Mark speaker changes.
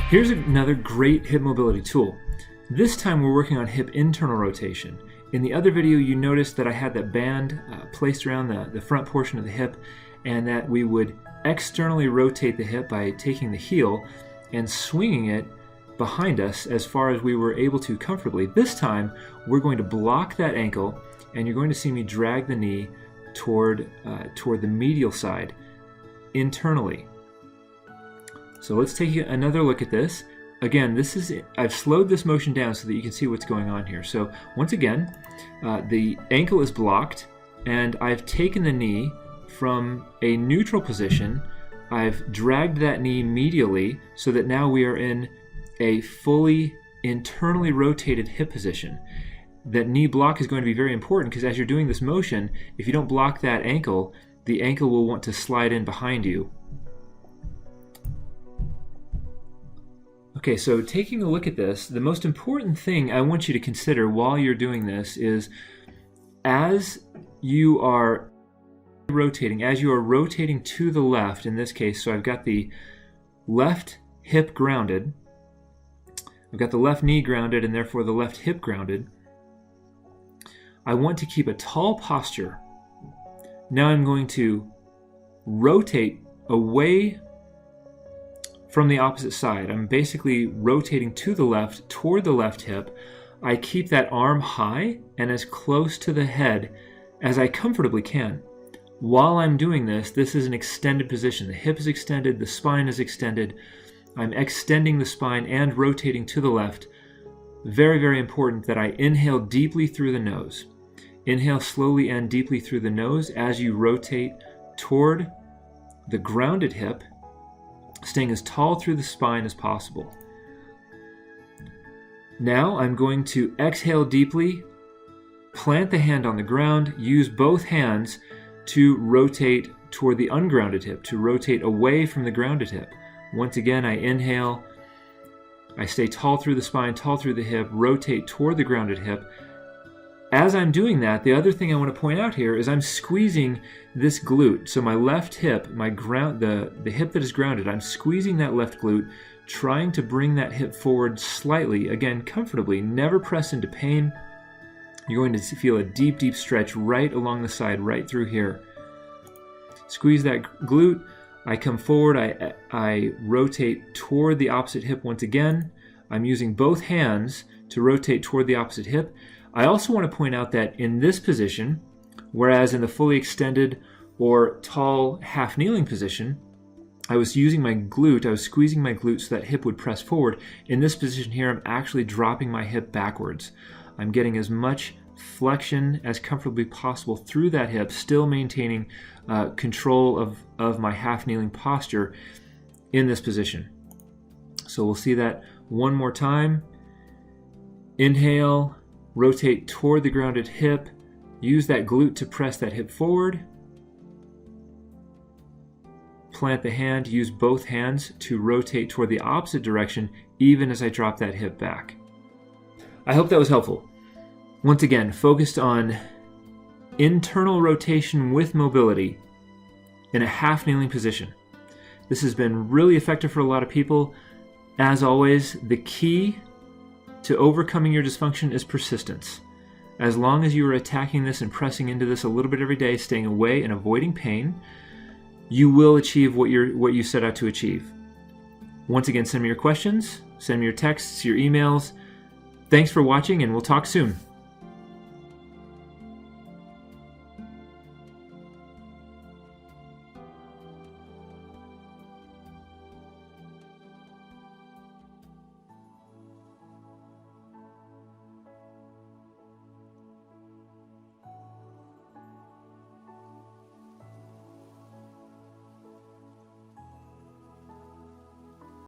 Speaker 1: Here's another great hip mobility tool. This time we're working on hip internal rotation. In the other video you noticed that I had that band placed around the front portion of the hip, and that we would externally rotate the hip by taking the heel and swinging it behind us as far as we were able to comfortably. This time we're going to block that ankle, and you're going to see me drag the knee toward the medial side internally. So let's take another look at this. Again, I've slowed this motion down so that you can see what's going on here. So once again, the ankle is blocked, and I've taken the knee from a neutral position. I've dragged that knee medially so that now we are in a fully internally rotated hip position. That knee block is going to be very important because as you're doing this motion, if you don't block that ankle, the ankle will want to slide in behind you. Okay, so taking a look at this, the most important thing I want you to consider while you're doing this is as you are rotating to the left, in this case, so I've got the left hip grounded, I've got the left knee grounded, and therefore the left hip grounded. I want to keep a tall posture. Now I'm going to rotate away from the opposite side. I'm basically rotating to the left, toward the left hip. I keep that arm high and as close to the head as I comfortably can. While I'm doing this, this is an extended position. The hip is extended, the spine is extended. I'm extending the spine and rotating to the left. Very, very important that I inhale deeply through the nose. Inhale slowly and deeply through the nose as you rotate toward the grounded hip, staying as tall through the spine as possible. Now I'm going to exhale deeply, plant the hand on the ground, use both hands to rotate toward the ungrounded hip, to rotate away from the grounded hip. Once again, I inhale, I stay tall through the spine, tall through the hip, rotate toward the grounded hip. As I'm doing that, the other thing I want to point out here is I'm squeezing this glute. So my left hip, the hip that is grounded, I'm squeezing that left glute, trying to bring that hip forward slightly, again, comfortably. Never press into pain. You're going to feel a deep, deep stretch right along the side, right through here. Squeeze that glute. I come forward. I rotate toward the opposite hip once again. I'm using both hands to rotate toward the opposite hip. I also want to point out that in this position, whereas in the fully extended or tall half kneeling position, I was using my glute, I was squeezing my glute so that hip would press forward. In this position here, I'm actually dropping my hip backwards. I'm getting as much flexion as comfortably possible through that hip, still maintaining control of my half kneeling posture in this position. So we'll see that one more time. Inhale, rotate toward the grounded hip, use that glute to press that hip forward. Plant the hand, use both hands to rotate toward the opposite direction, even as I drop that hip back. I hope that was helpful. Once again, focused on internal rotation with mobility in a half kneeling position. This has been really effective for a lot of people. As always, the key to overcoming your dysfunction is persistence. As long as you are attacking this and pressing into this a little bit every day, staying away and avoiding pain, you will achieve what you set out to achieve. Once again, send me your questions, send me your texts, your emails. Thanks for watching, and we'll talk soon.